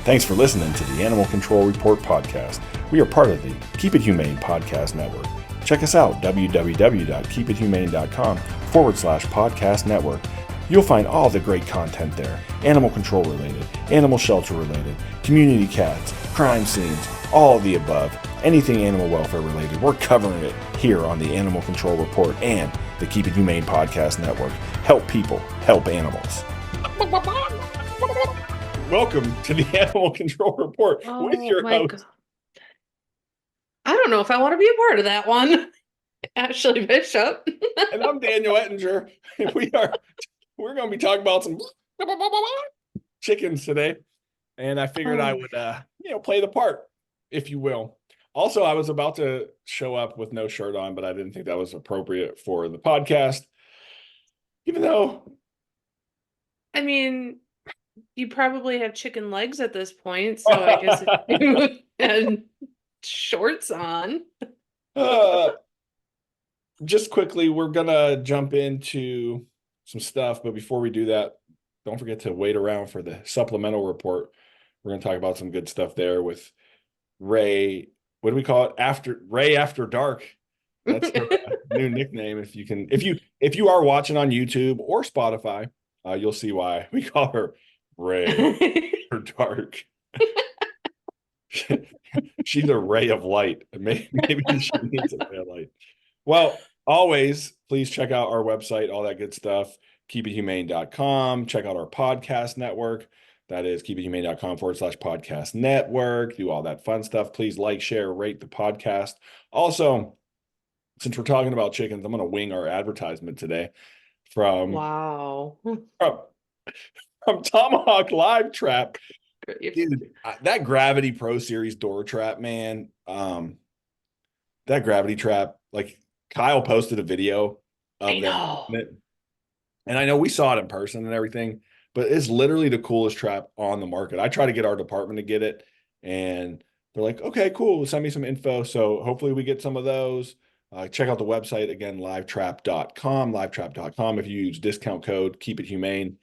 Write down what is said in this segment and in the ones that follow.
Thanks for listening to the Animal Control Report podcast. We are part of the Keep It Humane podcast network. Check us out, www.keepithumane.com/podcast network. You'll find all the great content there, animal control related, animal shelter related, community cats, crime scenes, all of the above, anything animal welfare related. We're covering it here on the Animal Control Report and the Keep It Humane podcast network. Help people, help animals. Welcome to the Animal Control Report with your host. God. I don't know if I want to be a part of that one. Ashlee Bishop. And I'm Daniel Ettinger. We're going to be talking about some chickens today. And I figured I would play the part, if you will. Also, I was about to show up with no shirt on, but I didn't think that was appropriate for the podcast. Even though, I mean, you probably have chicken legs at this point, so I guess and shorts on. Just quickly, we're gonna jump into some stuff, but before we do that, don't forget to wait around for the supplemental report. We're gonna talk about some good stuff there with Rae. What do we call it? Rae After Dark. That's her new nickname. If you are watching on YouTube or Spotify, you'll see why we call her Rae After Dark. She's a ray of light. Maybe she needs a ray of light. Well, always, please check out our website, all that good stuff, keepithumane.com. Check out our podcast network. That is keepithumane.com/podcast network. Do all that fun stuff. Please like, share, rate the podcast. Also, since we're talking about chickens, I'm going to wing our advertisement today from Tomahawk Live Trap. Dude, that Gravity Pro Series door trap, man. That Gravity trap, like Kyle posted a video of that. And I know we saw it in person and everything, but it's literally the coolest trap on the market. I try to get our department to get it, and they're like, okay, cool, send me some info. So hopefully we get some of those. Check out the website again, livetrap.com. If you use discount code Keep It Humane,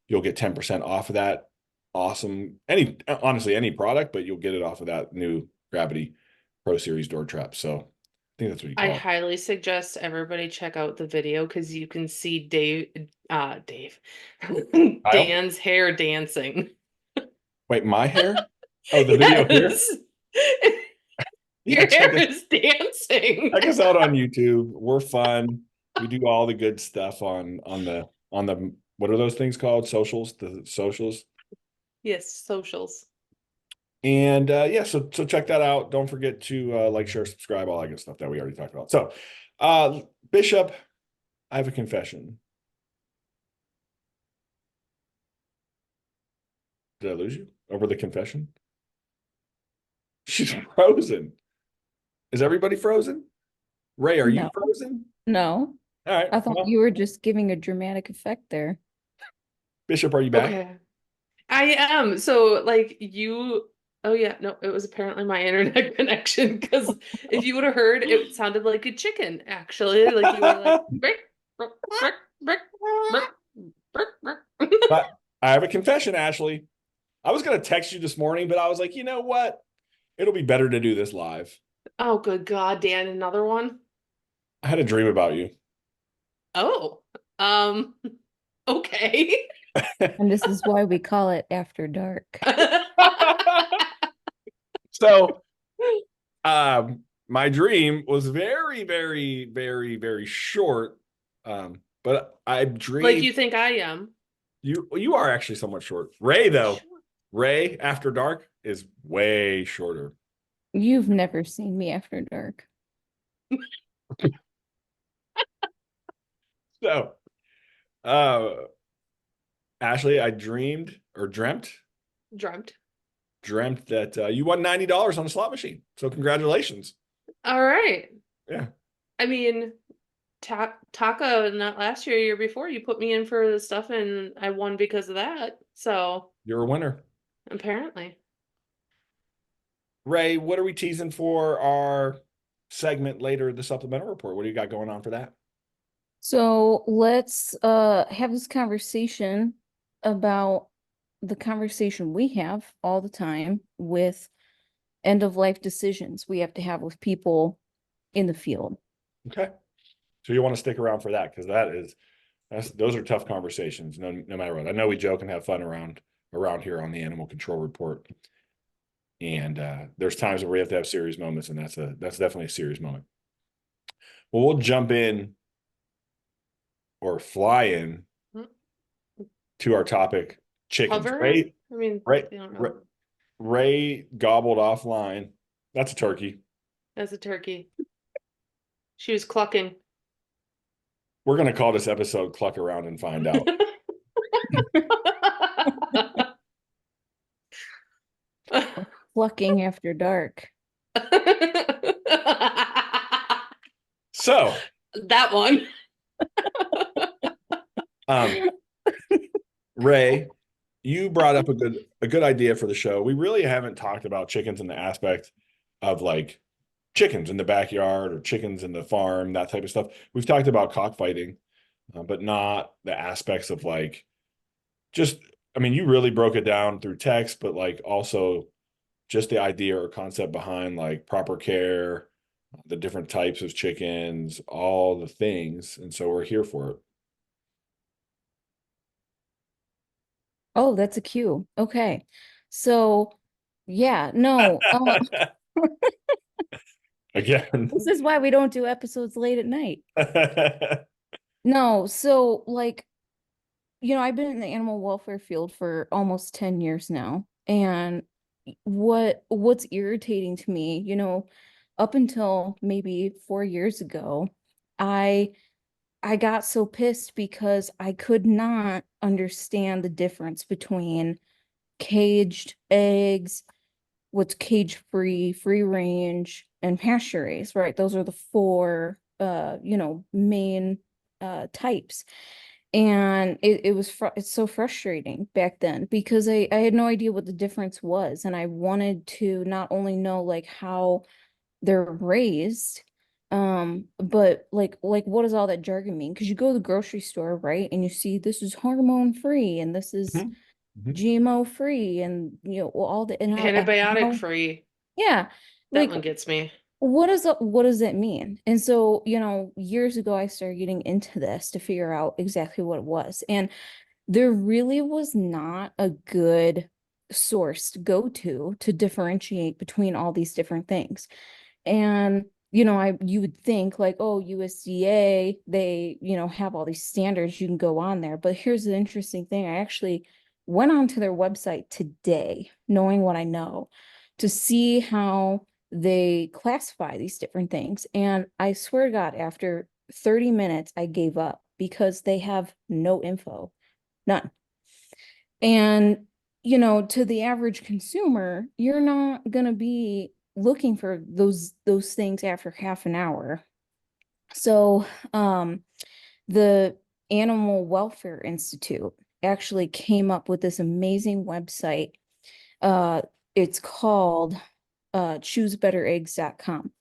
you'll get 10% off of that. Awesome. Honestly, any product, but you'll get it off of that new Gravity Pro Series door trap. So I think that's what you call it. I highly suggest everybody check out the video because you can see Dan's hair dancing. Wait, my hair? Oh, the video here? Your hair is dancing. Check us out on YouTube. We're fun. We do all the good stuff on the what are those things called? Socials? The socials? Yes, socials. And so check that out. Don't forget to like, share, subscribe, all that good stuff that we already talked about. So, Bishop, I have a confession. Did I lose you over the confession? She's frozen. Is everybody frozen? Rae, are you frozen? No. All right. I thought you were just giving a dramatic effect there. Bishop, are you back? Okay. I am. So, oh yeah, no, it was apparently my internet connection, because if you would have heard, it sounded like a chicken, actually. Like you were like, brick, brick, brick, brick, brick, brick. But I have a confession, Ashlee. I was going to text you this morning, but I was like, you know what? It'll be better to do this live. Oh, good God, Dan, another one? I had a dream about you. Oh, okay. And this is why we call it After Dark. So, my dream was very, very, very, very short. But I dreamed. Like you think I am. You are actually somewhat short. Rae, though. Sure. Rae After Dark is way shorter. You've never seen me after dark. So, Ashlee, I dreamt that you won $90 on a slot machine. So congratulations. All right. Yeah. I mean, Taka, not last year before, you put me in for the stuff and I won because of that. So you're a winner. Apparently. Rae, what are we teasing for our segment later, the supplemental report? What do you got going on for that? So let's have this conversation about the conversation we have all the time with end of life decisions we have to have with people in the field. Okay. So you want to stick around for that, because those are tough conversations, no matter what. I know we joke and have fun around here on the Animal Control Report. And there's times where we have to have serious moments, and that's definitely a serious moment. Well, we'll jump in or fly in to our topic, chickens. Cover? Rae, I mean, Rae, they don't know. Rae gobbled offline. That's a turkey. As a turkey. She was clucking. We're going to call this episode Cluck Around and Find Out. Clucking after dark. So that one. Rae, you brought up a good idea for the show. We really haven't talked about chickens in the aspect of like chickens in the backyard or chickens in the farm, that type of stuff. We've talked about cockfighting, but not the aspects of like just, I mean, you really broke it down through text, but like also just the idea or concept behind like proper care, the different types of chickens, all the things. And so we're here for it. Oh, that's a cue. Okay. So, yeah, no. Again. This is why we don't do episodes late at night. No, so like, I've been in the animal welfare field for almost 10 years now. And what's irritating to me, up until maybe 4 years ago, I got so pissed because I could not understand the difference between caged eggs, what's cage free, free range, and pasture raised, right? Those are the four main types. And it's so frustrating back then because I had no idea what the difference was. And I wanted to not only know like how they're raised, but like what does all that jargon mean? Because you go to the grocery store, right? And you see this is hormone free and this is GMO free and all the Antibiotic free. Yeah. That Like one gets me. what does that mean? And so, years ago I started getting into this to figure out exactly what it was. And there really was not a good source to go to differentiate between all these different things. And you would think like, oh, USDA, they have all these standards, you can go on there. But here's the interesting thing. I actually went onto their website today, knowing what I know, to see how they classify these different things. And I swear to God, after 30 minutes, I gave up because they have no info, none. And, to the average consumer, you're not going to be looking for those things after half an hour. So, the Animal Welfare Institute actually came up with this amazing website. It's called choosebettereggs.com.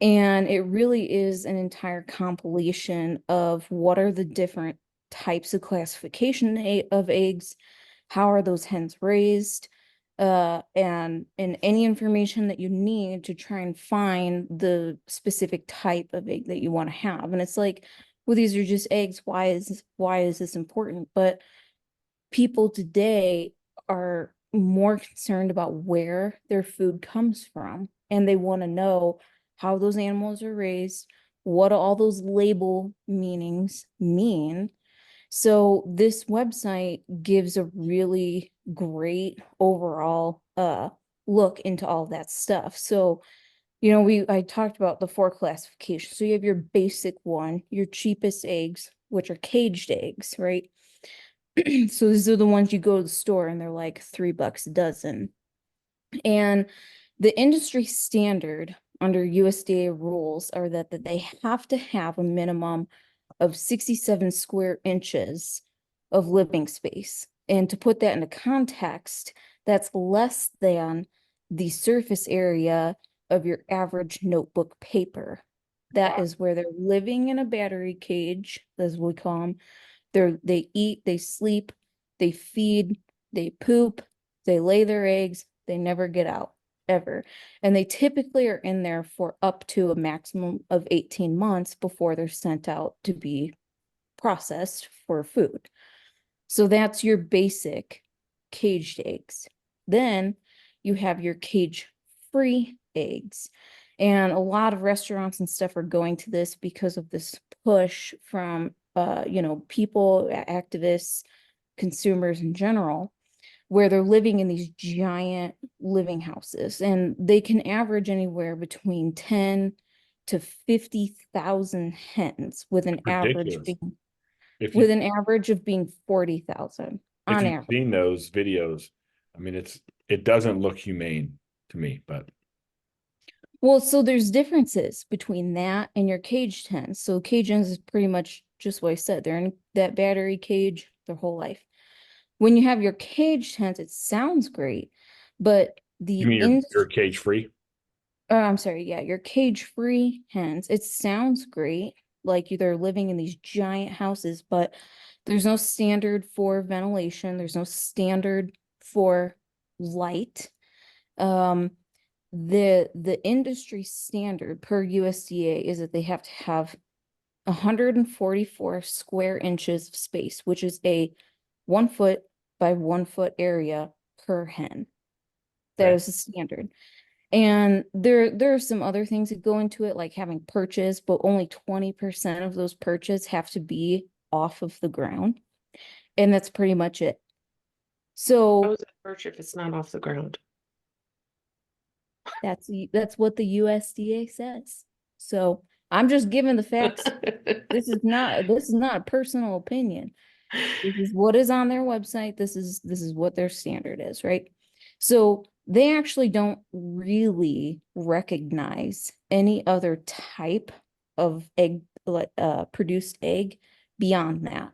And it really is an entire compilation of what are the different types of classification of eggs, how are those hens raised, and any information that you need to try and find the specific type of egg that you want to have. And it's like, well, these are just eggs. Why is this important? But people today are more concerned about where their food comes from, and they want to know how those animals are raised, what all those label meanings mean. So this website gives a really great overall look into all that stuff. So, I talked about the four classifications. So you have your basic one, your cheapest eggs, which are caged eggs, right? So these are the ones you go to the store and they're like $3 a dozen. And the industry standard under USDA rules are that they have to have a minimum of 67 square inches of living space. And to put that into context, that's less than the surface area of your average notebook paper. That is where they're living in a battery cage, as we call them. They eat, they sleep, they feed, they poop, they lay their eggs, they never get out ever. And they typically are in there for up to a maximum of 18 months before they're sent out to be processed for food. So that's your basic caged eggs. Then you have your cage-free eggs. And a lot of restaurants and stuff are going to this because of this push from people, activists, consumers in general, where they're living in these giant living houses, and they can average anywhere between 10 to 50,000 hens with an average Ridiculous. of being 40,000 If on you've average. seen those videos, I mean, it doesn't look humane to me, but Well, so there's differences between that and your caged hens. So cage hens is pretty much just what I said. They're in that battery cage their whole life. When you have your caged hens, it sounds great, but you the mean you're cage free? I'm sorry, yeah, your cage-free hens, it sounds great, like they're living in these giant houses, but there's no standard for ventilation, there's no standard for light. Um, the industry standard per USDA is that they have to have 144 square inches of space, which is a 1 foot by 1 foot area per hen. That Okay. is the standard. And there are some other things that go into it, like having perches, but only 20% of those perches have to be off of the ground. And that's pretty much it. How So is it perch if it's not off the ground? that's what the USDA says. So I'm just giving the facts. This is not a personal opinion. This is what is on their website. This is what their standard is, right? So they actually don't really recognize any other type of egg, produced egg beyond that.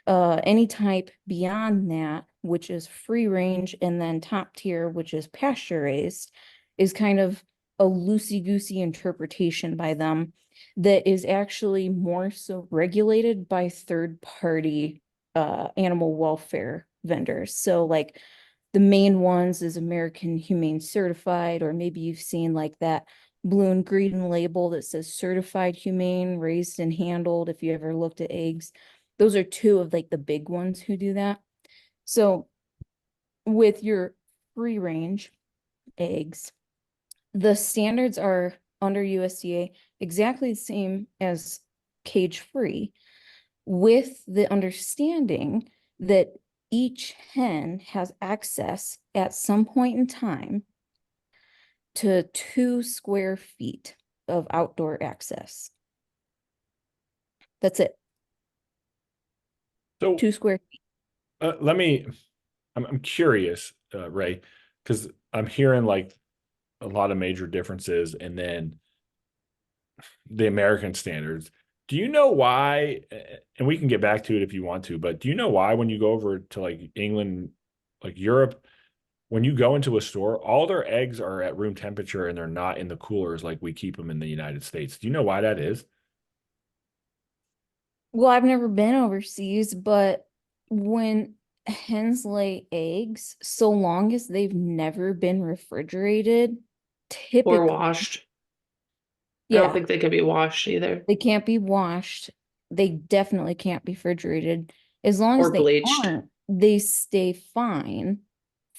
Any type beyond that, which is free range, and then top tier, which is pasture raised, is kind of a loosey-goosey interpretation by them that is actually more so regulated by third party animal welfare vendors. So like the main ones is American Humane Certified, or maybe you've seen like that blue and green label that says certified humane, raised and handled. If you ever looked at eggs, those are two of like the big ones who do that. So with your free range eggs, the standards are under USDA exactly the same as cage free, with the understanding that each hen has access at some point in time to 2 square feet of outdoor access. That's it. So 2 square feet. I'm curious, Rae, because I'm hearing like a lot of major differences, and then the American standards. Do you know why? And we can get back to it if you want to, but do you know why when you go over to like England, like Europe, when you go into a store, all their eggs are at room temperature and they're not in the coolers like we keep them in the United States? Do you know why that is? Well, I've never been overseas, but when hens lay eggs, so long as they've never been refrigerated, Or typically, washed. I don't yeah, think they can be washed either. they can't be washed. They definitely can't be refrigerated. As long as Or they bleached. aren't, they stay fine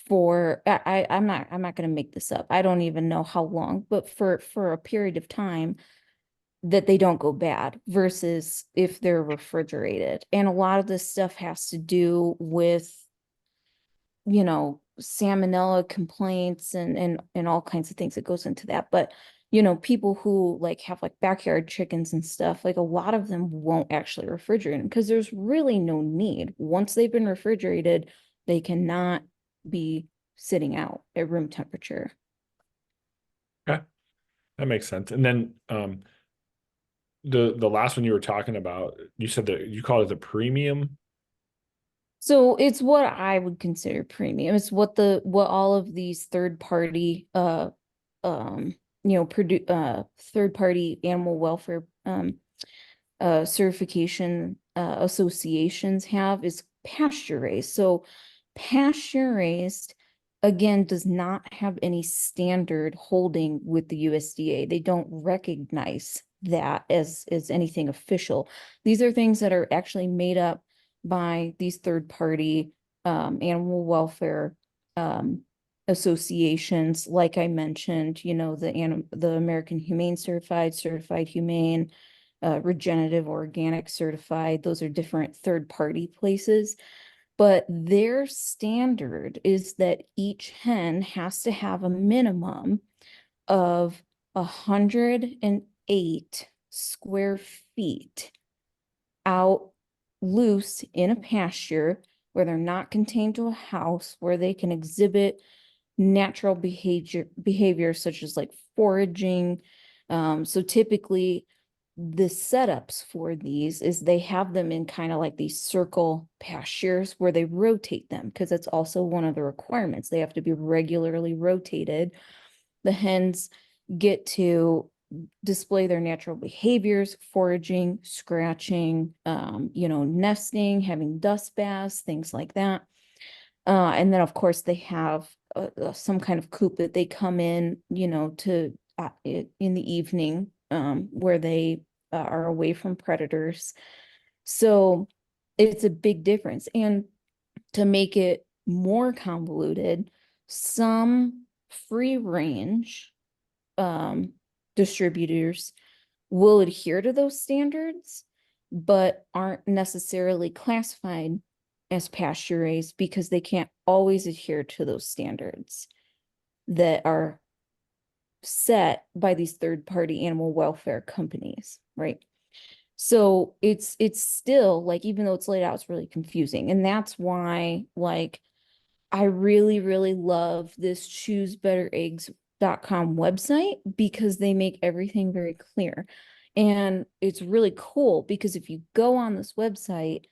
for I'm not gonna make this up. I don't even know how long, but for a period of time that they don't go bad versus if they're refrigerated. And a lot of this stuff has to do with, salmonella complaints and all kinds of things that goes into that. But people who like have like backyard chickens and stuff, like a lot of them won't actually refrigerate them because there's really no need. Once they've been refrigerated, they cannot be sitting out at room temperature. Okay, that makes sense. And then the last one you were talking about, you said that you called it the premium. So it's what I would consider premium. It's what all of these third party third party animal welfare certification associations have is pasture raised. So Pasture raised, again, does not have any standard holding with the USDA. They don't recognize that as anything official. These are things that are actually made up by these third party animal welfare associations. Like I mentioned, you know, the American Humane Certified, Certified Humane, Regenerative Organic Certified. Those are different third party places. But their standard is that each hen has to have a minimum of 108 square feet out loose in a pasture where they're not contained to a house, where they can exhibit natural behavior such as like foraging. So typically the setups for these is they have them in kind of like these circle pastures where they rotate them, because that's also one of the requirements. They have to be regularly rotated. The hens get to display their natural behaviors, foraging, scratching, you know, nesting, having dust baths, things like that. And then of course they have some kind of coop that they come in, you know, to in the evening, where they are away from predators. So it's a big difference. And to make it more convoluted, some free range distributors will adhere to those standards, but aren't necessarily classified as pasture raised because they can't always adhere to those standards that are set by these third-party animal welfare companies, right? So it's still like, even though it's laid out, it's really confusing. And that's why, like, I really, really love this choosebettereggs.com website, because they make everything very clear. And it's really cool because if you go on this website,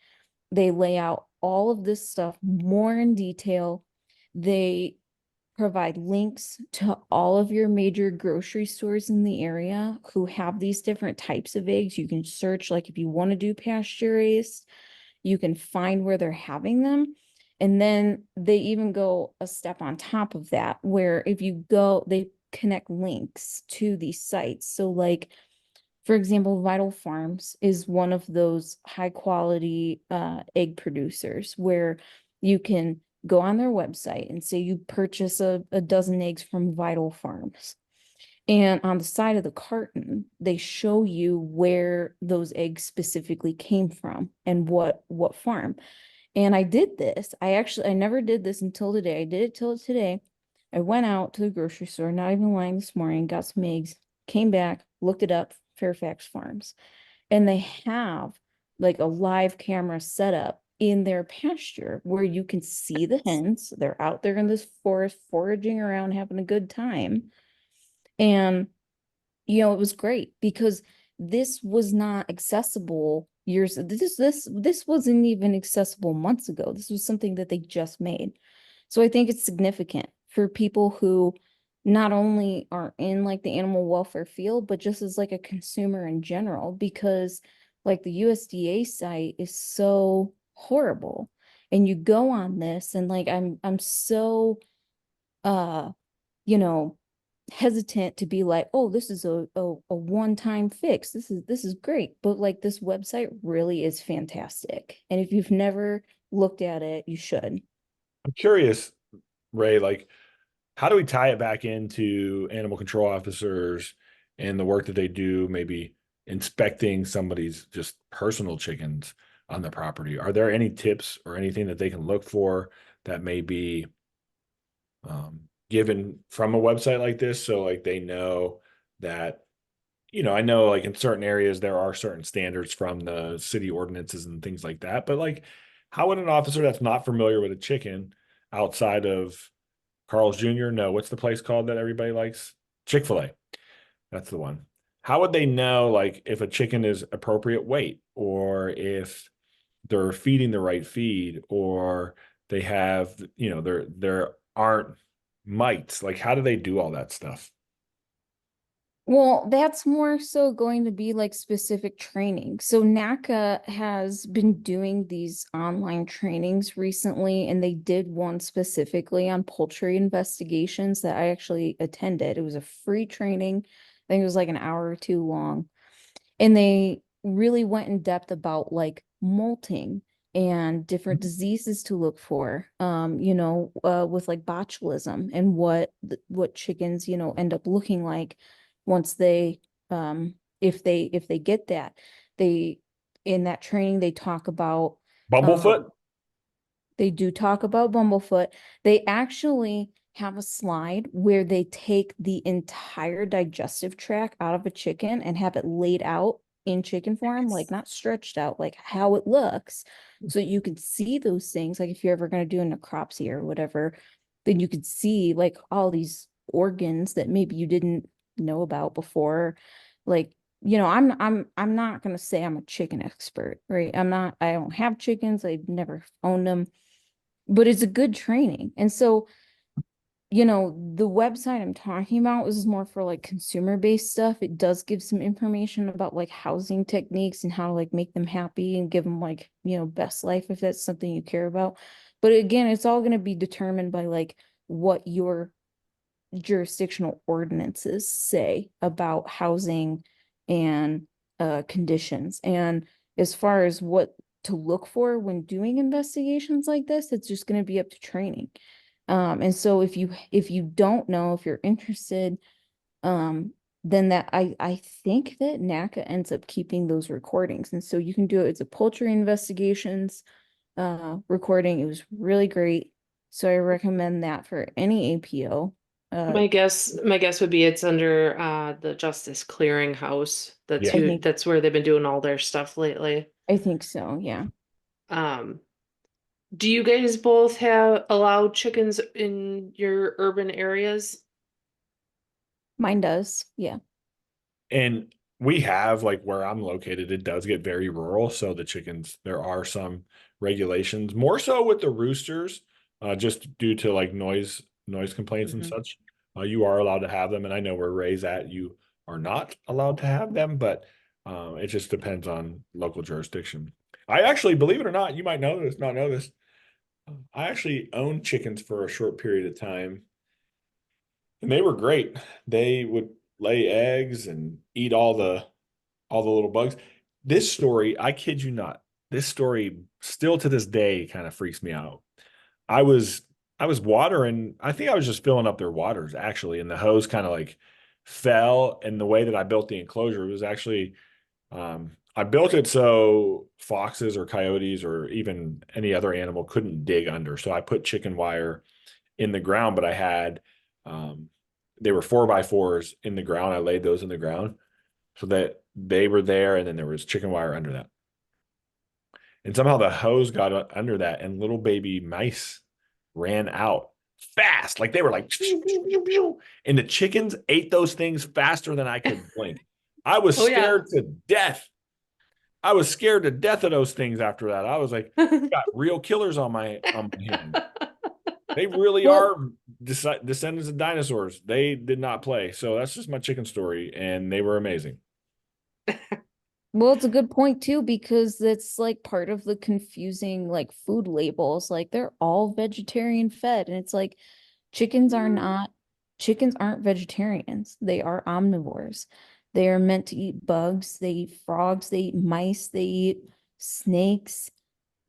they lay out all of this stuff more in detail. They provide links to all of your major grocery stores in the area who have these different types of eggs. You can search, like if you want to do pasture raised, you can find where they're having them. And then they even go a step on top of that, where if you go, they connect links to these sites. So like, for example, Vital Farms is one of those high quality egg producers where you can go on their website and say you purchase a dozen eggs from Vital Farms. And on the side of the carton, they show you where those eggs specifically came from and what farm. And I did this. I never did this until today. I did it till today. I went out to the grocery store, not even lying, this morning, got some eggs, came back, looked it up, Fairfax Farms. And they have like a live camera setup in their pasture where you can see the hens. They're out there in this forest foraging around, having a good time. And, you know, it was great because this was not accessible years. This wasn't even accessible months ago. This was something that they just made. So I think it's significant for people who not only are in like the animal welfare field, but just as like a consumer in general, because like the USDA site is so horrible. And you go on this and like I'm so you know, hesitant to be like, oh, this is a one-time fix. This is great. But like this website really is fantastic. And if you've never looked at it, you should. I'm curious, Rae, like, how do we tie it back into animal control officers and the work that they do, maybe inspecting somebody's just personal chickens on the property? Are there any tips or anything that they can look for that may be given from a website like this? So like they know that, you know, I know like in certain areas there are certain standards from the city ordinances and things like that, but like how would an officer that's not familiar with a chicken outside of Carl's Jr.? No, what's the place called that everybody likes? Chick-fil-A. That's the one. How would they know like if a chicken is appropriate weight, or if they're feeding the right feed, or they have, you know, there, aren't mites? Like, how do they do all that stuff? Well, that's more so going to be like specific training. So NACA has been doing these online trainings recently, and they did one specifically on poultry investigations that I actually attended. It was a free training. I think it was like an hour or two long. And they really went in depth about like molting and different diseases to look for, with like botulism and what chickens, end up looking like once they, if they get that. They, in that training, they talk about, Bumblefoot. they do talk about bumblefoot. They actually have a slide where they take the entire digestive tract out of a chicken and have it laid out in chicken form, like not stretched out, like how it looks. So you can see those things. Like if you're ever going to do a necropsy or whatever, then you could see like all these organs that maybe you didn't know about before. Like, I'm not gonna say I'm a chicken expert, right? I don't have chickens, I've never owned them, but it's a good training. And so, the website I'm talking about is more for like consumer based stuff. It does give some information about like housing techniques and how to like make them happy and give them like, best life if that's something you care about. But again, it's all going to be determined by like what your jurisdictional ordinances say about housing and conditions. And as far as what to look for when doing investigations like this, it's just going to be up to training. And so if you don't know, if you're interested, then that I think that NACA ends up keeping those recordings. And so you can do it. It's a poultry investigations recording. It was really great. So I recommend that for any APO. My guess would be it's under the Justice Clearinghouse. Yeah. That's where they've been doing all their stuff lately. I think so, yeah. Um, do you guys both have allowed chickens in your urban areas? Mine does, yeah. And we have, like, where I'm located, it does get very rural. So the chickens, there are some regulations, more so with the roosters, just due to like noise complaints and such. You are allowed to have them. And I know where Ray's at, you are not allowed to have them, but it just depends on local jurisdiction. I actually, believe it or not, you might know this, not know this. I actually owned chickens for a short period of time, and they were great. They would lay eggs and eat all the little bugs. This story, I kid you not, this story still to this day kind of freaks me out. I was I was watering, I think I was just filling up their waters actually, and the hose kind of like fell, and the way that I built the enclosure was actually I built it so foxes or coyotes or even any other animal couldn't dig under. So I put chicken wire in the ground, but I had um, they were 4x4s in the ground. I laid those in the ground so that they were there, and then there was chicken wire under that. And somehow the hose got under that, and little baby mice ran out fast. Like they were like, and the chickens ate those things faster than I could blink. I was Oh yeah. scared to death. I was scared to death of those things after that. I was like, got real killers on my hands. They really Well, are descendants of dinosaurs. They did not play. So that's just my chicken story, and they were amazing. well, it's a good point too, because that's like part of the confusing like food labels. Like they're all vegetarian fed, and it's like chickens are not, chickens aren't vegetarians. They are omnivores. They are meant to eat bugs, they eat frogs, they eat mice, they eat snakes.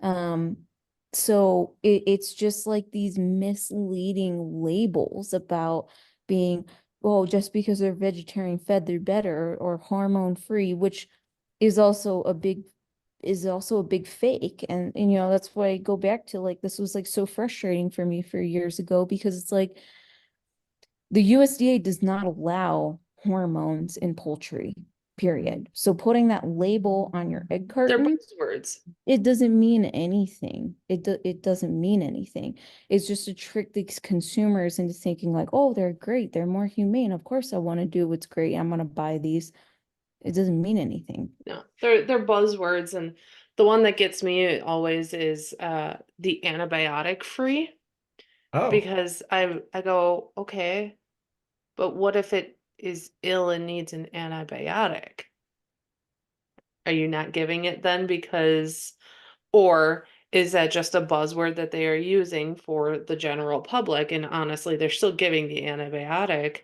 Um, so it's just like these misleading labels about being, well, just because they're vegetarian fed, they're better or hormone free, which is also a big fake. And that's why I go back to like this was like so frustrating for me for years ago, because it's like the USDA does not allow hormones in poultry, period. So putting that label on your egg They're carton, buzzwords. it doesn't mean anything. It doesn't mean anything. It's just to trick these consumers into thinking like, oh, they're great, they're more humane. Of course I want to do what's great. I'm gonna buy these. It doesn't mean anything. No, they're buzzwords, and the one that gets me always is the antibiotic free, Oh, because I go, okay, but what if is ill and needs an antibiotic, are you not giving it then because, or is that just a buzzword that they are using for the general public? And honestly, they're still giving the antibiotic,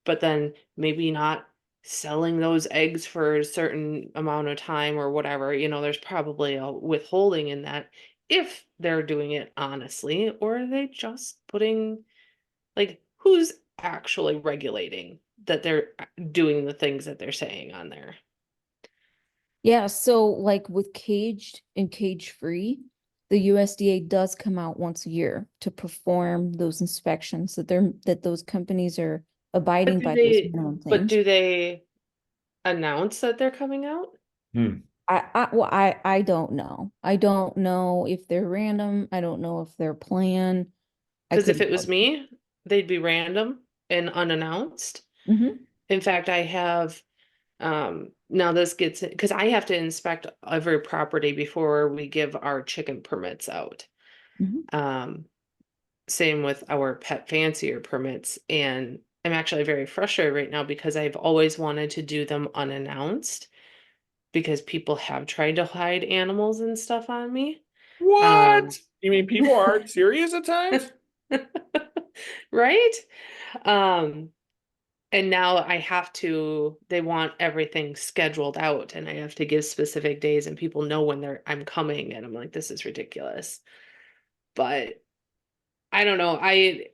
but then maybe not selling those eggs for a certain amount of time or whatever. There's probably a withholding in that if they're doing it honestly, or are they just putting, like, who's actually regulating that they're doing the things that they're saying on there? Yeah, so like with caged and cage free, the USDA does come out once a year to perform those inspections that those companies are abiding by those minimum But things. do they announce that they're coming out? Hmm. I don't know. I don't know if they're random. I don't know if they're planned. I Because if couldn't it tell was me, they'd be random and unannounced. you. Hmm. In fact, I have now this gets, because I have to inspect every property before we give our chicken permits out. Hmm. Um, Same with our pet fancier permits. And I'm actually very frustrated right now because I've always wanted to do them unannounced because people have tried to hide animals and stuff on me. What? Um, You mean people aren't serious at times? right? Um, and now I have to, they want everything scheduled out and I have to give specific days and people know when I'm coming and I'm like, this is ridiculous. But I don't know. I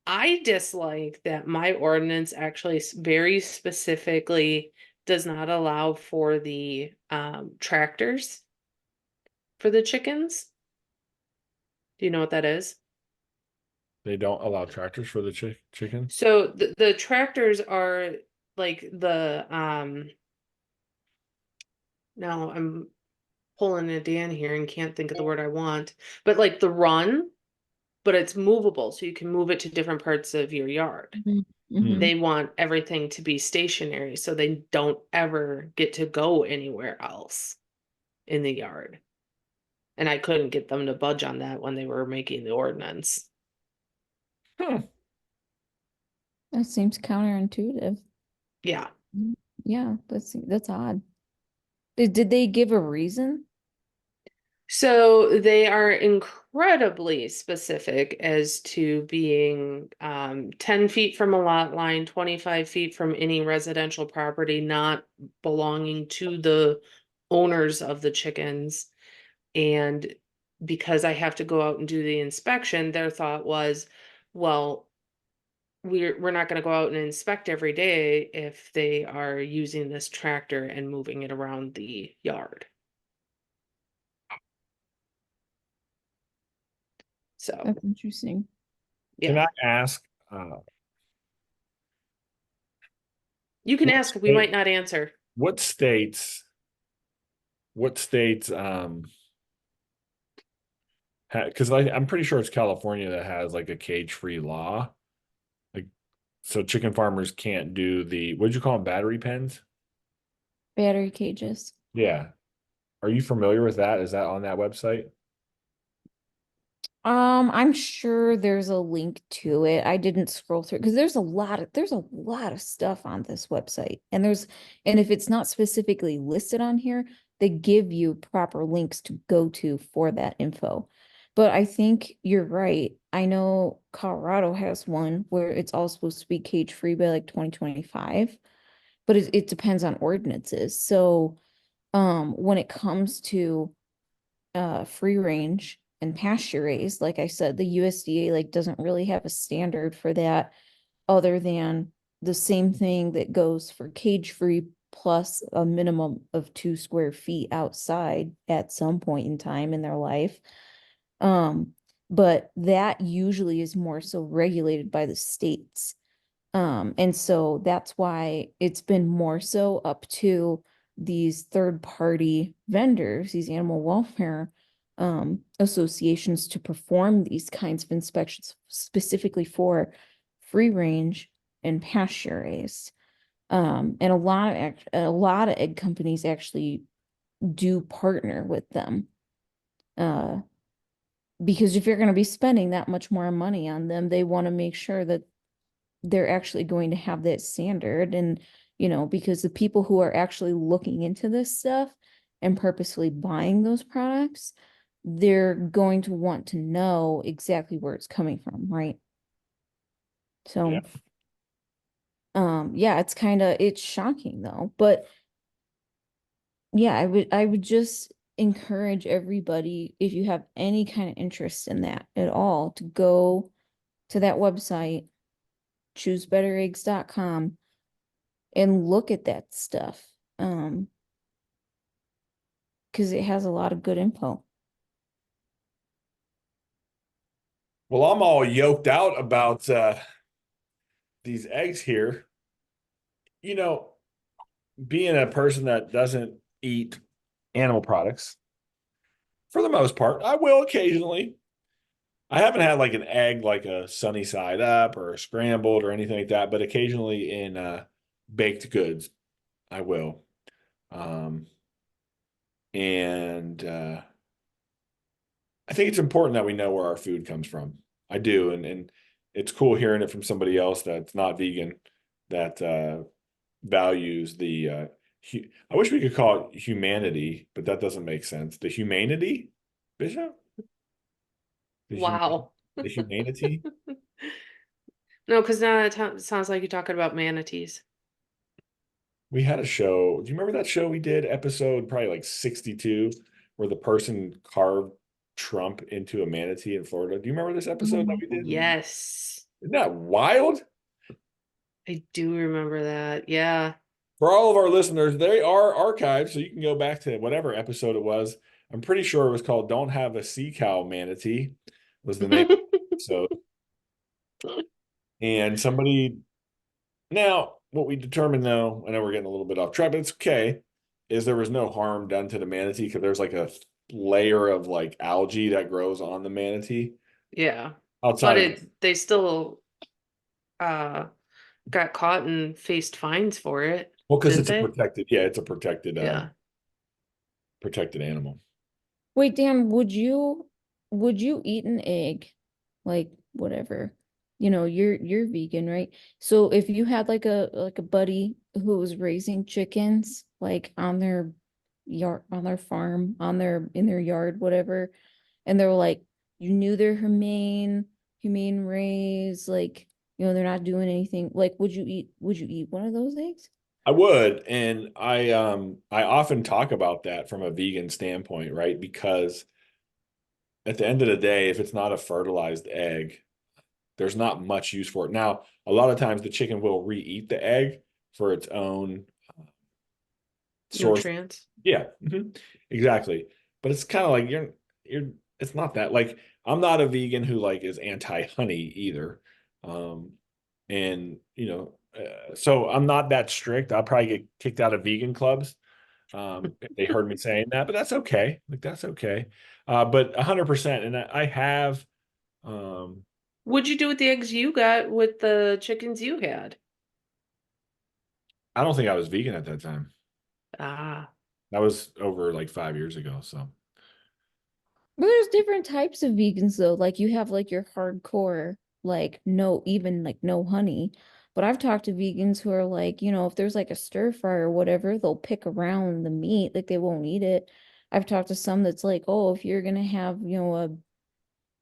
I dislike that my ordinance actually very specifically does not allow for the tractors for the chickens. Do you know what that is? They don't allow tractors for the chickens. So the tractors are like the now I'm pulling a Dan here and can't think of the word I want, but like the run, but it's movable, so you can move it to different parts of your yard. Hmm. They want everything to be stationary so they don't ever get to go anywhere else in the yard. And I couldn't get them to budge on that when they were making the ordinance. Hmm. That seems counterintuitive. Yeah. Yeah, that's odd. Did they give a reason? So they are incredibly specific as to being 10 feet from a lot line, 25 feet from any residential property not belonging to the owners of the chickens. And because I have to go out and do the inspection, their thought was, well, we're not going to go out and inspect every day if they are using this tractor and moving it around the yard. So, That's interesting. Can yeah. I ask You can what ask, we might not answer. what states what states because I'm pretty sure it's California that has like a cage-free law. Like so chicken farmers can't do the what'd you call them, battery pens? Battery cages. Yeah. Are you familiar with that? Is that on that website? I'm sure there's a link to it. I didn't scroll through because there's a lot of stuff on this website. And if it's not specifically listed on here, they give you proper links to go to for that info. But I think you're right. I know Colorado has one where it's all supposed to be cage free by like 2025, but it depends on ordinances. So when it comes to free range and pasture raised, like I said, the USDA like doesn't really have a standard for that other than the same thing that goes for cage free plus a minimum of 2 square feet outside at some point in time in their life. But that usually is more so regulated by the states. And so that's why it's been more so up to these third party vendors, these animal welfare associations to perform these kinds of inspections specifically for free range and pasture raised. And a lot of egg companies actually do partner with them. Uh, because if you're going to be spending that much more money on them, they want to make sure that they're actually going to have that standard. And, because the people who are actually looking into this stuff and purposely buying those products, they're going to want to know exactly where it's coming from, right? So, yeah, it's shocking though. But yeah, I would just encourage everybody, if you have any kind of interest in that at all, to go to that website, choosebettereggs.com, and look at that stuff. Because it has a lot of good info. Well, I'm all yoked out about these eggs here. Being a person that doesn't eat animal products, for the most part, I will occasionally. I haven't had like an egg, like a sunny side up or a scrambled or anything like that, but occasionally in baked goods, I will. And I think it's important that we know where our food comes from. I do, and it's cool hearing it from somebody else that's not vegan, that values the. I wish we could call it humanity, but that doesn't make sense. The humanity, Bishop. Wow. The humanity. No, because now it sounds like you're talking about manatees. We had a show. Do you remember that show we did? Episode probably like 62, where the person carved Trump into a manatee in Florida. Do you remember this episode that we did? Yes. Isn't that wild? I do remember that. Yeah. For all of our listeners, they are archived, so you can go back to whatever episode it was. I'm pretty sure it was called "Don't Have a Sea Cow Manatee," was the name of the episode. And somebody now, what we determined though, I know we're getting a little bit off track, but it's okay, is there was no harm done to the manatee because there's like a layer of like algae that grows on the manatee. Yeah. Outside But of they still got caught and faced fines for it. well, because Didn't it's a they? protected, yeah, it's a protected Yeah. protected animal. Wait, Dan, would you eat an egg? Like whatever. You're vegan, right? So if you had like a buddy who was raising chickens like on their yard, on their farm, in their yard, whatever, and they were like, you knew they're humane raised, like, they're not doing anything. Like, would you eat one of those eggs? I would, and I often talk about that from a vegan standpoint, right? Because at the end of the day, if it's not a fertilized egg, there's not much use for it. Now, a lot of times the chicken will re-eat the egg for its own source. Nutrients. Yeah, exactly. But it's kind of like you're it's not that like I'm not a vegan who like is anti-honey either. And so I'm not that strict. I'll probably get kicked out of vegan clubs if they heard me saying that, but that's okay. Like that's okay. But 100%, and I have What'd you do with the eggs you got with the chickens you had? I don't think I was vegan at that time. Ah. That was over like 5 years ago. So But there's different types of vegans though. Like you have like your hardcore, like no, even like no honey. But I've talked to vegans who are like, if there's like a stir fry or whatever, they'll pick around the meat, like they won't eat it. I've talked to some that's like, oh, if you're gonna have, a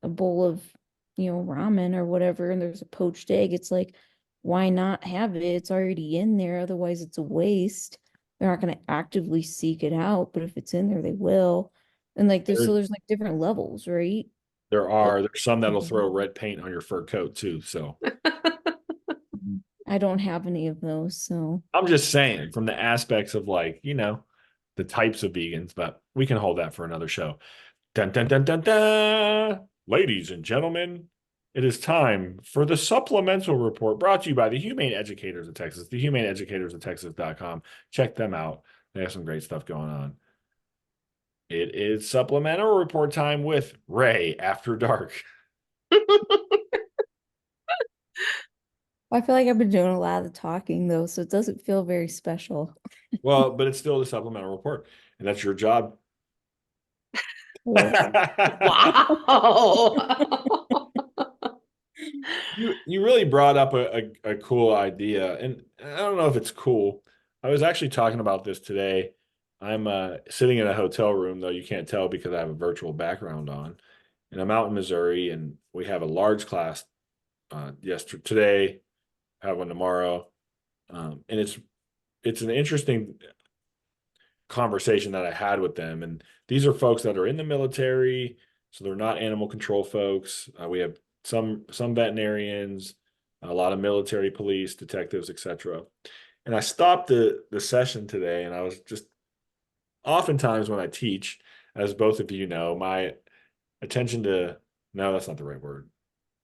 bowl of, ramen or whatever, and there's a poached egg, it's like, why not have it? It's already in there, otherwise it's a waste. They're not gonna actively seek it out, but if it's in there, they will. And like there's like different levels, right? there's some that'll throw red paint on your fur coat too. So I don't have any of those, so I'm just saying from the aspects of like, the types of vegans, but we can hold that for another show. Dun, dun, dun, dun, dun. Ladies and gentlemen, it is time for the supplemental report brought to you by the Humane Educators of Texas, the humaneeducatorsoftexas.com. Check them out. They have some great stuff going on. It is supplemental report time with Rae After Dark. I feel like I've been doing a lot of the talking though, so it doesn't feel very special. Well, but it's still the supplemental report, and that's your job. Wow. You really brought up a cool idea, and I don't know if it's cool. I was actually talking about this today. I'm sitting in a hotel room, though you can't tell because I have a virtual background on, and I'm out in Missouri, and we have a large class yesterday, today, have one tomorrow, and it's an interesting conversation that I had with them. And these are folks that are in the military, so they're not animal control folks. We have some veterinarians, a lot of military police, detectives, etc. And I stopped the session today, and I was just oftentimes when I teach, as both of you know, my attention to no, that's not the right word.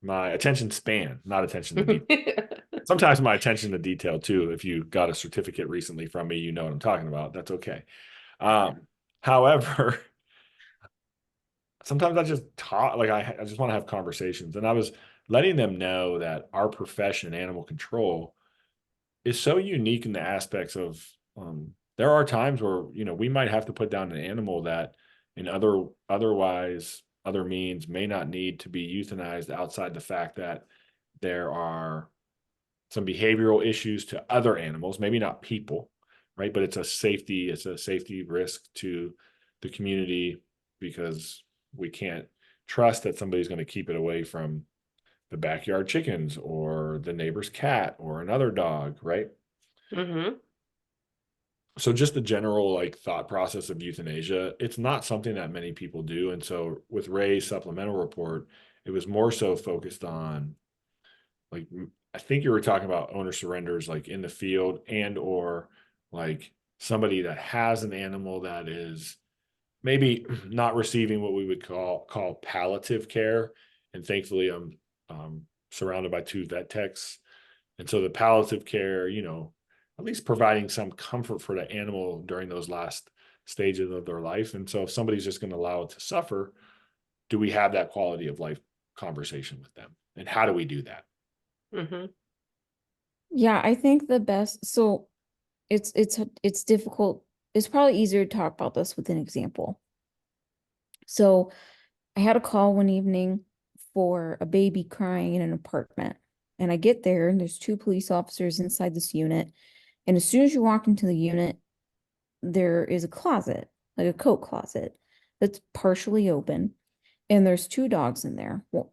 My attention span, not attention to detail. Sometimes my attention to detail too. If you got a certificate recently from me, you know what I'm talking about. That's okay. However, sometimes I just talk, like I just want to have conversations. And I was letting them know that our profession, animal control, is so unique in the aspects of there are times where, we might have to put down an animal that in other means may not need to be euthanized outside the fact that there are some behavioral issues to other animals, maybe not people, right? But it's a safety risk to the community because we can't trust that somebody's going to keep it away from the backyard chickens or the neighbor's cat or another dog, right? Mm-hmm. So just the general like thought process of euthanasia, it's not something that many people do. And so with Ray's supplemental report, it was more so focused on like I think you were talking about owner surrenders like in the field and or like somebody that has an animal that is maybe not receiving what we would call palliative care. And thankfully I'm surrounded by two vet techs. And so the palliative care, at least providing some comfort for the animal during those last stages of their life. And so if somebody's just going to allow it to suffer, do we have that quality of life conversation with them? And how do we do that? Mm-hmm. Yeah, I think the best, so it's difficult. It's probably easier to talk about this with an example. So I had a call one evening for a baby crying in an apartment. And I get there and there's two police officers inside this unit. And as soon as you walk into the unit, there is a closet, like a coat closet, that's partially open. And there's two dogs in there. Well,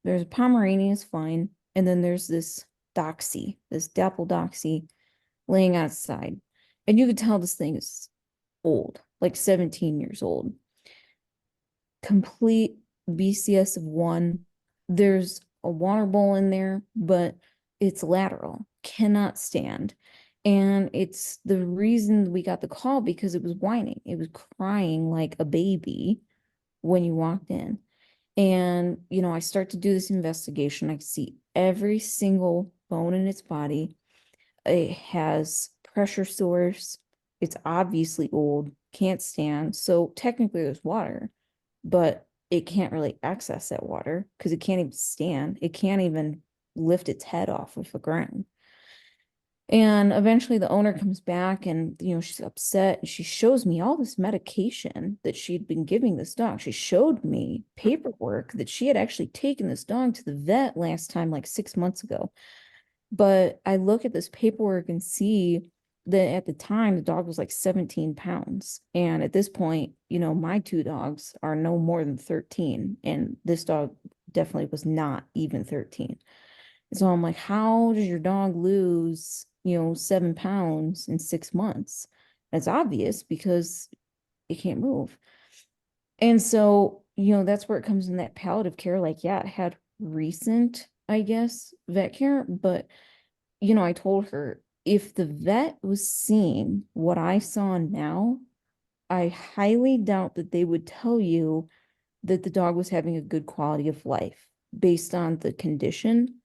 there's a Pomeranian, is fine. And then there's this Doxy, this Dapple Doxy laying outside. And you could tell this thing is old, like 17 years old. Complete BCS of 1. There's a water bowl in there, but it's lateral, cannot stand. And it's the reason we got the call because it was whining. It was crying like a baby when you walked in. And, I start to do this investigation. I see every single bone in its body. It has pressure sores. It's obviously old, can't stand. So technically there's water, but it can't really access that water because it can't even stand. It can't even lift its head off of the ground. And eventually the owner comes back and, she's upset. And she shows me all this medication that she'd been giving this dog. She showed me paperwork that she had actually taken this dog to the vet last time, like 6 months ago. But I look at this paperwork and see that at the time the dog was like 17 pounds. And at this point, my two dogs are no more than 13. And this dog definitely was not even 13. So I'm like, how does your dog lose, 7 pounds in 6 months? It's obvious because it can't move. And so, that's where it comes in that palliative care. Like, yeah, it had recent, I guess, vet care, but I told her if the vet was seeing what I saw now, I highly doubt that they would tell you that the dog was having a good quality of life based on the condition,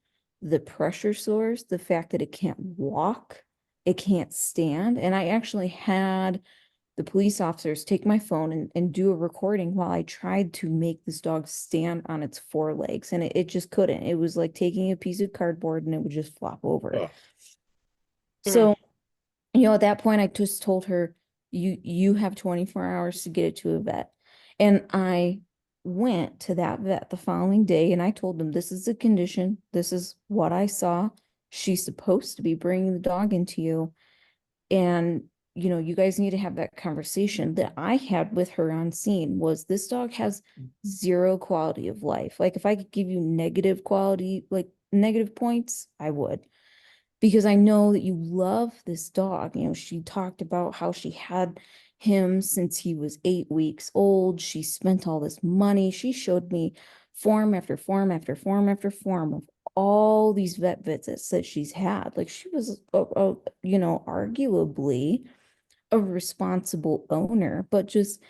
the pressure sores, the fact that it can't walk, it can't stand. And I actually had the police officers take my phone and do a recording while I tried to make this dog stand on its forelegs. And it just couldn't. It was like taking a piece of cardboard and it would just flop over. Oh. So, at that point, I just told her, you have 24 hours to get it to a vet. And I went to that vet the following day and I told them, this is the condition. This is what I saw. She's supposed to be bringing the dog into you. And, you guys need to have that conversation. That I had with her on scene was, this dog has zero quality of life. Like, if I could give you negative quality, like negative points, I would. Because I know that you love this dog. She talked about how she had him since he was 8 weeks old. She spent all this money. She showed me form after form after form after form of all these vet visits that she's had. Like, she was, arguably a responsible owner, but just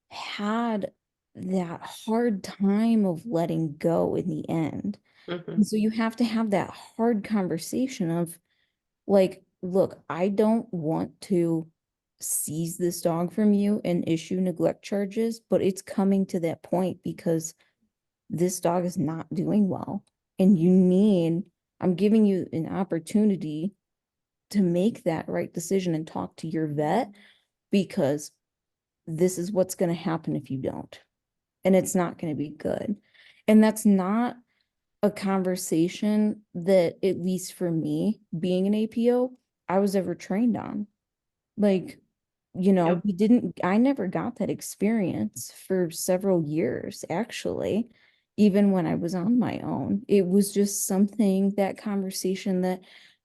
had that hard time of letting go in the end. And so you have to have that hard conversation of, like, look, I don't want to seize this dog from you and issue neglect charges, but it's coming to that point because this dog is not doing well. And I'm giving you an opportunity to make that right decision and talk to your vet, because this is what's going to happen if you don't. And it's not going to be good. And that's not a conversation that, at least for me, being an APO, I was ever trained on. Like, Yep. I never got that experience for several years, actually, even when I was on my own. It was just that conversation that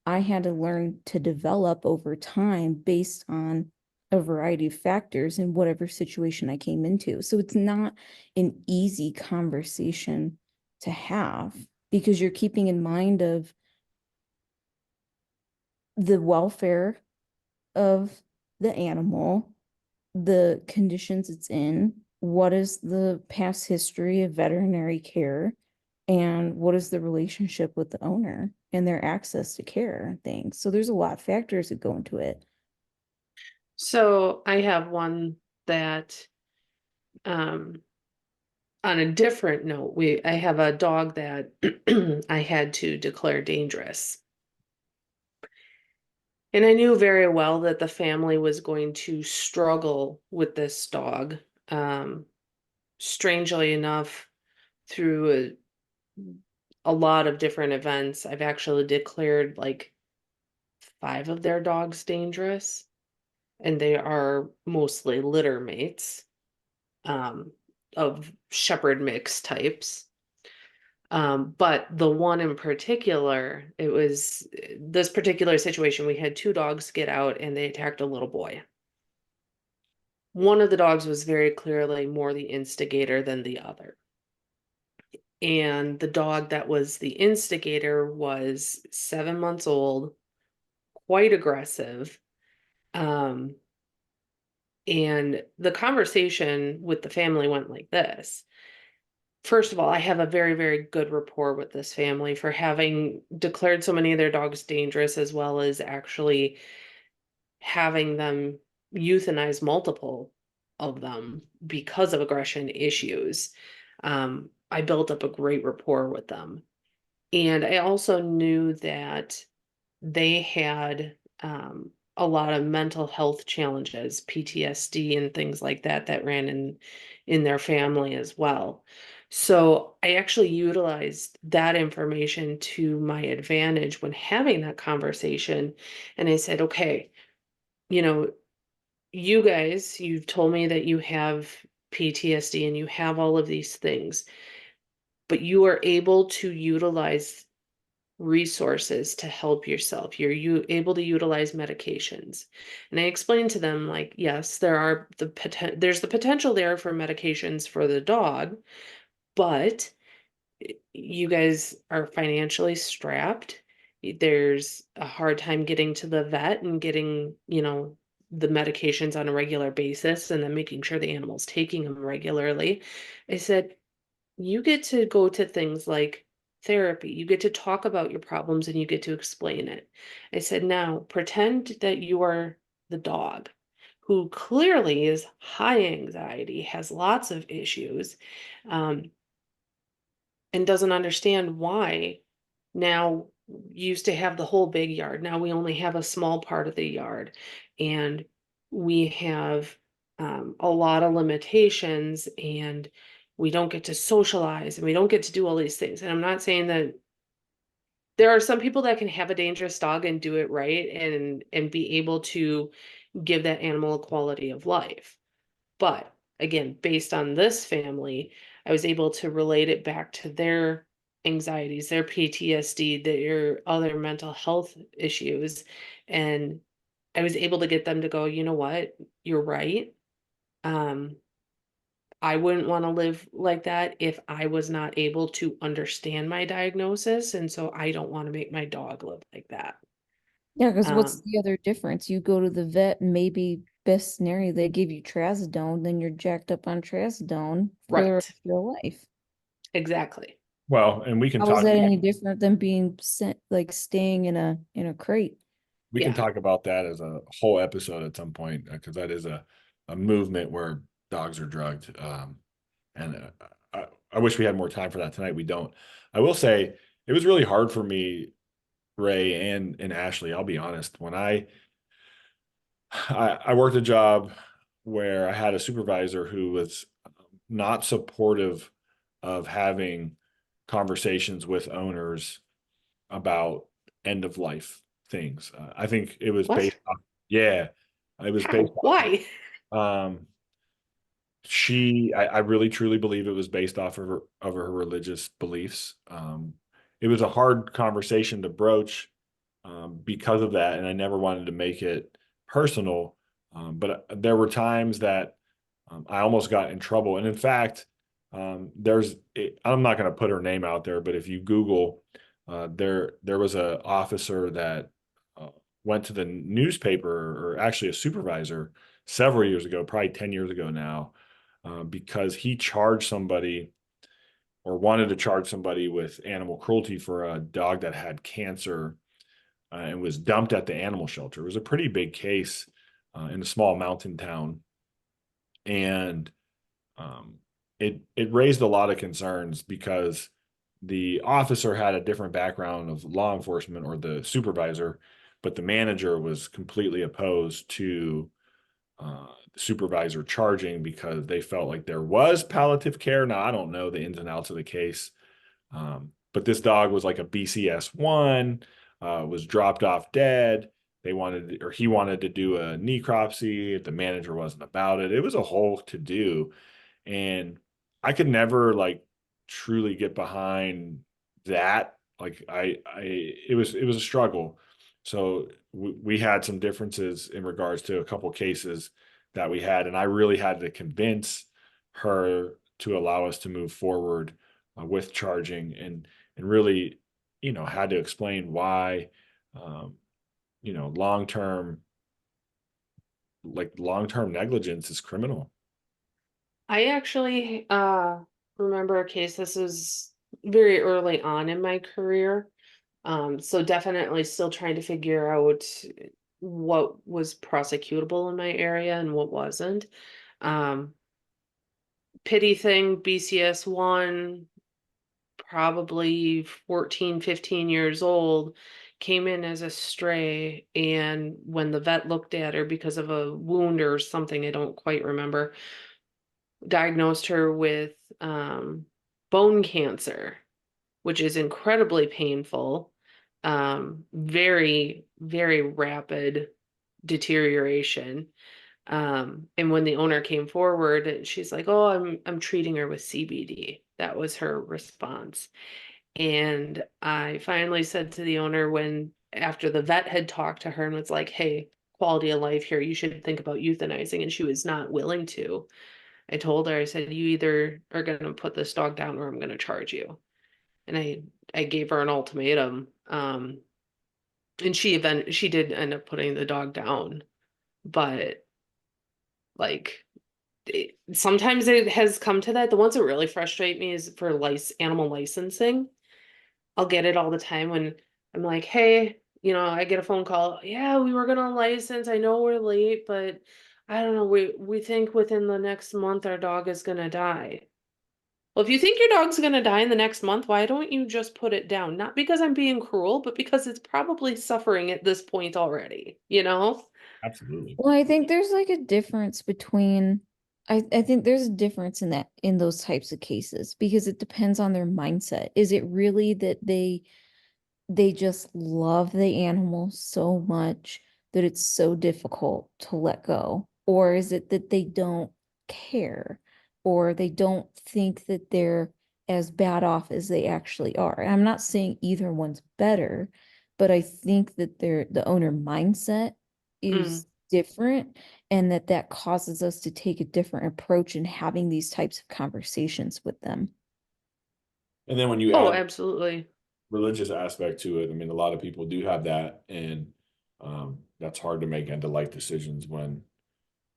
I had to learn to develop over time based on a variety of factors in whatever situation I came into. So it's not an easy conversation to have, because you're keeping in mind of the welfare of the animal, the conditions it's in, what is the past history of veterinary care, and what is the relationship with the owner and their access to care and things. So there's a lot of factors that go into it. So I have one that, on a different note, I have a dog that I had to declare dangerous. And I knew very well that the family was going to struggle with this dog. Strangely enough, through a lot of different events, I've actually declared like 5 of their dogs dangerous, and they are mostly litter mates, um, of shepherd mix types. But the one in particular, it was this particular situation. We had 2 dogs get out and they attacked a little boy. One of the dogs was very clearly more the instigator than the other. And the dog that was the instigator was 7 months old, quite aggressive. Um, and the conversation with the family went like this. First of all, I have a very, very good rapport with this family for having declared so many of their dogs dangerous, as well as actually having them euthanize multiple of them because of aggression issues. I built up a great rapport with them. And I also knew that they had, a lot of mental health challenges, PTSD and things like that, that ran in their family as well. So I actually utilized that information to my advantage when having that conversation. And I said, okay, you know, you guys, you've told me that you have PTSD and you have all of these things, but you are able to utilize resources to help yourself. You're able to utilize medications. And I explained to them, like, yes, there's the potential there for medications for the dog, but you guys are financially strapped. There's a hard time getting to the vet and getting, the medications on a regular basis, and then making sure the animal's taking them regularly. I said, you get to go to things like therapy. You get to talk about your problems and you get to explain it. I said, now pretend that you are the dog who clearly is high anxiety, has lots of issues, um, and doesn't understand why now used to have the whole big yard. Now we only have a small part of the yard, and we have, a lot of limitations, and we don't get to socialize and we don't get to do all these things. And I'm not saying that there are some people that can have a dangerous dog and do it right and be able to give that animal a quality of life. But again, based on this family, I was able to relate it back to their anxieties, their PTSD, their other mental health issues. And I was able to get them to go, you know what, you're right. Um, I wouldn't want to live like that if I was not able to understand my diagnosis. And so I don't want to make my dog live like that. Yeah, because what's Um, the other difference? You go to the vet, maybe best scenario, they give you trazodone, then you're jacked up on trazodone for the rest right. of your life. Exactly. Well, and we can How is talk that about any different than being sent like staying in a crate? Yeah. that as a whole episode at some point, because that is a movement where dogs are drugged. And I wish we had more time for that tonight. We don't. I will say it was really hard for me, Rae and Ashlee. I'll be honest. When I worked a job where I had a supervisor who was not supportive of having conversations with owners about end of life things. I think it was What? based off, yeah, it was based How? Why? um I really truly believe it was based off of her religious beliefs. It was a hard conversation to broach because of that, and I never wanted to make it personal. But there were times that I almost got in trouble, and in fact, I'm not going to put her name out there, but if you Google, there was a officer that uh, went to the newspaper, or actually a supervisor, several years ago, probably 10 years ago now, because he charged somebody or wanted to charge somebody with animal cruelty for a dog that had cancer and was dumped at the animal shelter. It was a pretty big case in a small mountain town, and um, it raised a lot of concerns because the officer had a different background of law enforcement, or the supervisor, but the manager was completely opposed to the supervisor charging because they felt like there was palliative care. Now, I don't know the ins and outs of the case, but this dog was like a BCS1, was dropped off dead. He wanted to do a necropsy. The manager wasn't about it. It was a whole to do. And I could never like truly get behind that. Like it was a struggle. So we had some differences in regards to a couple cases that we had, and I really had to convince her to allow us to move forward with charging, and really, had to explain why, um, long term negligence is criminal. I actually remember a case. This was very early on in my career. So definitely still trying to figure out what was prosecutable in my area and what wasn't. Um, Pity thing, BCS1, probably 14, 15 years old, came in as a stray. And when the vet looked at her because of a wound or something, I don't quite remember, diagnosed her with bone cancer, which is incredibly painful, very, very rapid deterioration. And when the owner came forward, she's like, "Oh, I'm treating her with CBD." That was her response. And I finally said to the owner, when after the vet had talked to her and was like, "Hey, quality of life here, you should think about euthanizing," and she was not willing to. I told her, I said, "You either are going to put this dog down or I'm going to charge you." And I gave her an ultimatum. And she did end up putting the dog down, but like sometimes it has come to that. The ones that really frustrate me is for animal licensing. I'll get it all the time when I'm like, "Hey, I get a phone call. Yeah, we were gonna license. I know we're late, but I don't know. We think within the next month our dog is gonna die." Well, if you think your dog's gonna die in the next month, why don't you just put it down? Not because I'm being cruel, but because it's probably suffering at this point already, you know? Absolutely. Well, I think there's like a difference between I think there's a difference in that, in those types of cases, because it depends on their mindset. Is it really that they just love the animal so much that it's so difficult to let go? Or is it that they don't care, or they don't think that they're as bad off as they actually are? And I'm not saying either one's better, but I think that the owner mindset Mm. is different, and that causes us to take a different approach in having these types of conversations with them. And then when you Oh, add absolutely. religious aspect to it, I mean, a lot of people do have that, and that's hard to make end of life decisions when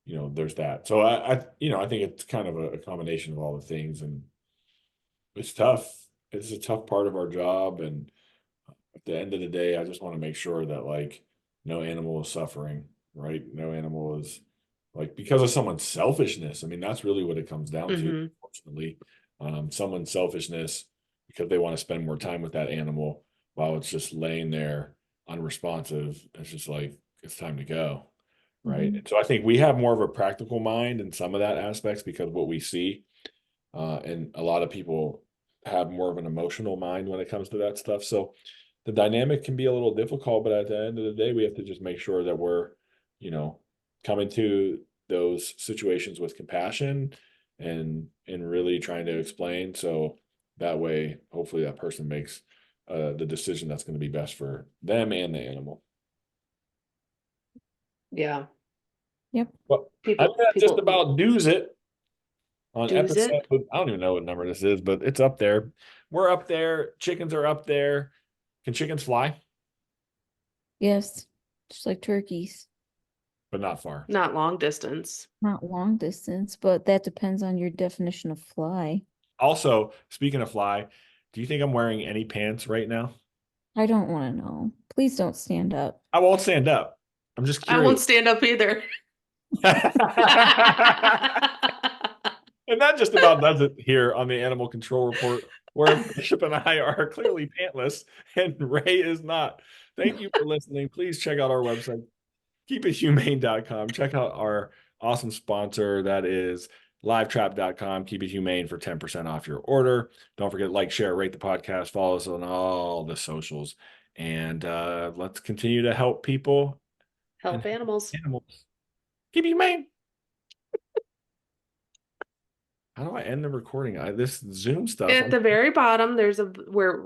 there's that. So I think it's kind of a combination of all the things, and it's tough. It's a tough part of our job, and at the end of the day, I just want to make sure that like no animal is suffering, right? No animal is like because of someone's selfishness. I mean, that's really what it comes down to, Hmm. unfortunately. Someone's selfishness because they want to spend more time with that animal while it's just laying there unresponsive. It's just like it's time to go, right? Mhm. And so I think we have more of a practical mind in some of that aspects because what we see, and a lot of people have more of an emotional mind when it comes to that stuff. So the dynamic can be a little difficult, but at the end of the day, we have to just make sure that we're, you know, coming to those situations with compassion and really trying to explain. So that way, hopefully, that person makes the decision that's going to be best for them and the animal. Yeah. Yep. Well, I think People that just people about does it on do's episode. it. I don't even know what number this is, but it's up there. We're up there. Chickens are up there. Can chickens fly? Yes. Just like turkeys. But not far. Not long distance. Not long distance, but that depends on your definition of fly. Also, speaking of fly, do you think I'm wearing any pants right now? I don't want to know. Please don't stand up. I won't stand up. I'm just I won't curious. stand up either. And that just about does it here on the animal control report, where Bishop and I are clearly pantless and Rae is not. Thank you for listening. Please check out our website, keepithumane.com. Check out our awesome sponsor, that is livetrap.com. Keep it humane for 10% off your order. Don't forget, like, share, rate the podcast, follow us on all the socials, and let's continue to help people and Help animals. animals. Keep it humane. How do I end the recording? This Zoom stuff. At the very bottom, there's a where